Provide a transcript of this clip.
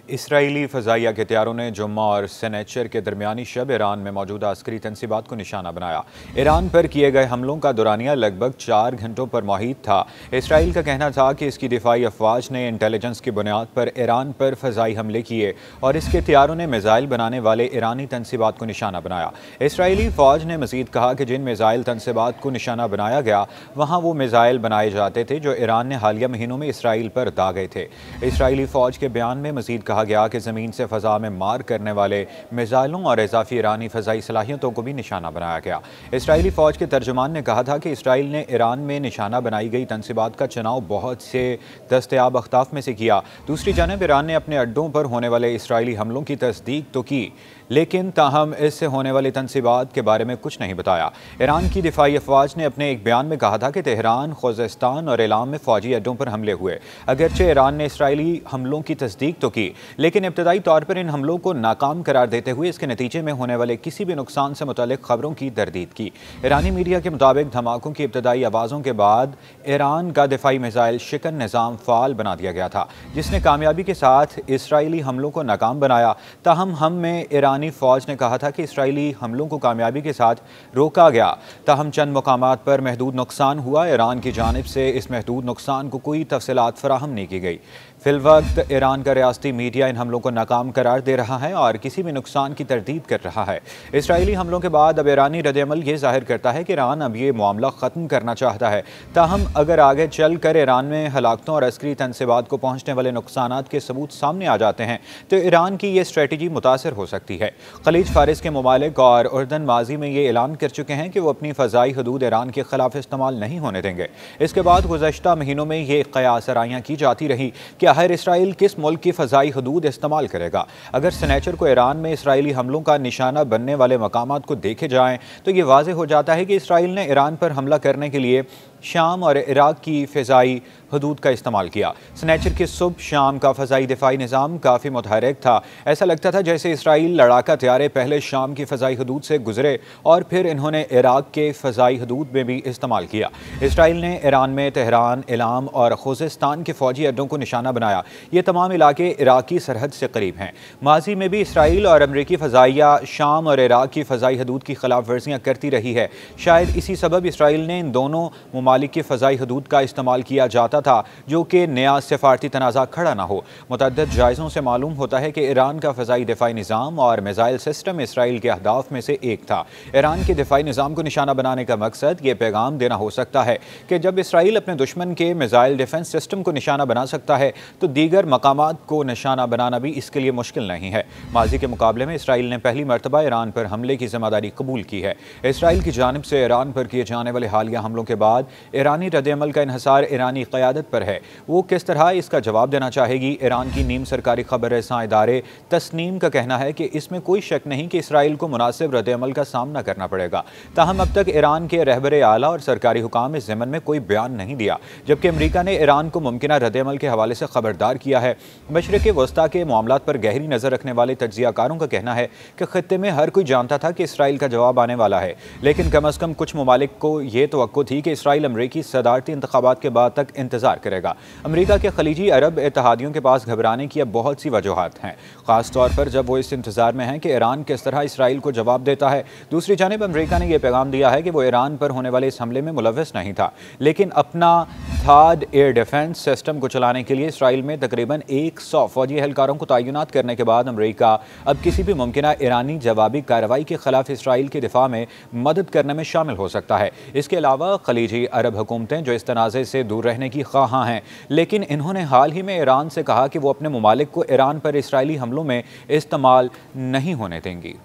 Israeli फ़ज़ाइया के हथियारों ने जुम्मा और सनेचर के दरमियानी शब ईरान में मौजूदा अस्करी तनसीबात को निशाना बनाया। ईरान पर किए गए हमलों का दौरानिया लगभग 4 घंटों पर मुहित था। इसराइल का कहना था कि इसकी दिफाई अफवाज ने इंटेलिजेंस की बुनियाद पर ईरान पर फ़ज़ाई हमले किए और इसके हथियारों ने मिज़ाइल बनाने वाले ईरानी तनसीबात को निशाना बनाया। इसराइली फ़ौज ने मज़ीद कहा कि जिन मिज़ाइल तनसीबात को निशाना बनाया गया वहाँ वो मिज़ाइल बनाए जाते थे जो ईरान ने हालिया महीनों में इसराइल पर दागे थे। इसराइली फ़ौज के बयान में मज़ीद कहा गया कि ज़मीन से फ़ज़ा में मार करने वाले मिज़ाइलों और इजाफ़ी ईरानी फ़ज़ाई सलाहियतों को भी निशाना बनाया गया। इसराइली फ़ौज के तर्जुमान ने कहा था कि इसराइल ने ईरान में निशाना बनाई गई तनसीबात का चुनाव बहुत से दस्तयाब अख्ताफ में से किया। दूसरी जानब ईरान ने अपने अड्डों पर होने वाले इसराइली हमलों की तस्दीक तो की, लेकिन ताहम इससे होने वाली तनसीबात के बारे में कुछ नहीं बताया। ईरान की दिफाई अफवाज ने अपने एक बयान में कहा था कि तेहरान, खुज़ेस्तान और इलाम में फ़ौजी अड्डों पर हमले हुए। अगरचे ईरान ने इसराइली हमलों की तस्दीक तो की, लेकिन इब्तदाई तौर पर इन हमलों को नाकाम करार देते हुए इसके नतीजे में होने वाले किसी भी नुकसान से मुतल्लिक खबरों की तरदीद की। ईरानी मीडिया के मुताबिक धमाकों की इब्तदाई आवाज़ों के बाद ईरान का दिफाई मिसाइल शिकन निज़ाम फ़ाल बना दिया गया था, जिसने कामयाबी के साथ इसराइली हमलों को नाकाम बनाया। ताहम हम में ईरानी फ़ौज ने कहा था कि इसराइली हमलों को कामयाबी के साथ रोका गया। ताहम चंद मकामात पर महदूद नुकसान हुआ। ईरान की जानिब से इस महदूद नुकसान को कोई तफसीलात फराहम नहीं की गई। फिलवक्त ईरान का रियासती मीडिया इन हमलों को नाकाम करार दे रहा है और किसी भी नुकसान की तरदीद कर रहा है। इसराइली हमलों के बाद अब ईरानी रद्द-ए-अमल ये जाहिर करता है कि ईरान अब ये मामला ख़त्म करना चाहता है। ताहम अगर आगे चल कर ईरान में हलाकतों और अस्करी तनसीबात को पहुँचने वाले नुकसानात के सबूत सामने आ जाते हैं तो ईरान की ये स्ट्रेटजी मुतासर हो सकती है। खलीज फारिस के ममालिक और उर्दन माजी में ये ऐलान कर चुके हैं कि वो अपनी फ़ज़ाई हदूद ईरान के खिलाफ इस्तेमाल नहीं होने देंगे। इसके बाद गुज़श्ता महीनों में ये क़यासराइयाँ की जाती रही कि आखिर इसराइल किस मुल्क की फ़ज़ाई हदूद इस्तेमाल करेगा। अगर सनेचर को ईरान में इसराइली हमलों का निशाना बनने वाले मकामात को देखे जाएँ तो ये वाज़ेह हो जाता है कि इसराइल ने ईरान पर हमला करने के लिए शाम और इराक़ की फ़ज़ाई हदूद का इस्तेमाल किया। सनेचर की सुबह शाम का फ़ज़ाई दिफाई निज़ाम काफ़ी मुतहरक था। ऐसा लगता था जैसे इसराइल लड़ाका तैयारे पहले शाम की फ़ज़ाई हदूद से गुजरे और फिर इन्होंने इराक़ के फ़ज़ाई हदूद में भी इस्तेमाल किया। इसराइल ने ईरान में तेहरान, इलाम और खुज़ेस्तान के फ़ौजी अड्डों को निशाना बनाया। ये तमाम इलाके इराक़ी सरहद से करीब हैं। माजी में भी इसराइल और अमरीकी फ़ज़ाइया शाम और इराक़ की फ़ज़ाई हदूद की खिलाफ वर्जियाँ करती रही है। शायद इसी सबब इसराइल ने इन दोनों ममालिक की फ़ज़ाई हदूद का इस्तेमाल किया जाता था जो कि नया सिफारती तनाज़ा खड़ा ना हो। मुतअद्दिद जायज़ों से मालूम होता है कि ईरान का फ़ज़ाई दिफाई निज़ाम और मिसाइल सिस्टम इसराइल के अहदाफ में से एक था। ईरान के दिफाई निज़ाम को निशाना बनाने का मकसद ये पैगाम देना हो सकता है कि जब इसराइल अपने दुश्मन के मिसाइल डिफेंस सिस्टम को निशाना बना सकता है तो दीगर मकामात को निशाना बनाना भी इसके लिए मुश्किल नहीं है। माजी के मुकाबले में इसराइल ने पहली मरतबा ईरान पर हमले की जिम्मेदारी कबूल की है। इसराइल की जानिब से ईरान पर किए जाने वाले हालिया हमलों के बाद ईरानी रद्द-ए-अमल का इन्हिसार ईरानी क़यादत पर है। वो किस तरह इसका जवाब देना चाहेगी। ईरान की नीम सरकारी खबर रसां इदारे तस्नीम का कहना है कि इसमें कोई शक नहीं कि इसराइल को मुनासिब रद्द-ए-अमल का सामना करना पड़ेगा। ताहम अब तक ईरान के रहबरे आला और सरकारी हुकाम इस ज़मन में कोई बयान नहीं दिया, जबकि अमरीका ने ईरान को मुमकिना रद्द-ए-अमल के हवाले से खबरदार किया है। मशरिक़ वस्ता के मामलात पर गहरी नज़र रखने वाले तज्ज़ियाकारों का कहना है कि खित्ते में हर कोई जानता था कि इसराइल का जवाब आने वाला है, लेकिन कम अज़ कम कुछ ममालिक को ये तवक्को थी कि इसराइल अमरीकी सदारती इंतखाबात के बाद तक इंतज़ार करेगा। अमरीका के खलीजी अरब इत्तेहादियों के पास घबराने की अब बहुत सी वजूहात हैं, ख़ास तौर पर जब वो इस इंतज़ार में हैं कि ईरान किस तरह इसराइल को जवाब देता है। दूसरी जानिब अमरीका ने यह पैगाम दिया है कि वो ईरान पर होने वाले इस हमले में मुलव्वस नहीं था, लेकिन अपना थाद एयर डिफेंस सिस्टम को चलाने के लिए इसराइल में तकरीबन 100 फ़ौजी एहलकारों को तैनात करने के बाद अमरीका अब किसी भी मुमकिना ईरानी जवाबी कार्रवाई के खिलाफ इसराइल के दिफा में मदद करने में शामिल हो सकता है। इसके अलावा खलीजी अरब हुकूमतें जो इस तनाज़े से दूर रहने की ख्वाहां हैं, लेकिन इन्होंने हाल ही में ईरान से कहा कि वो अपने ममालिक को ईरान पर इसराइली हमलों में इस्तेमाल नहीं होने देंगी।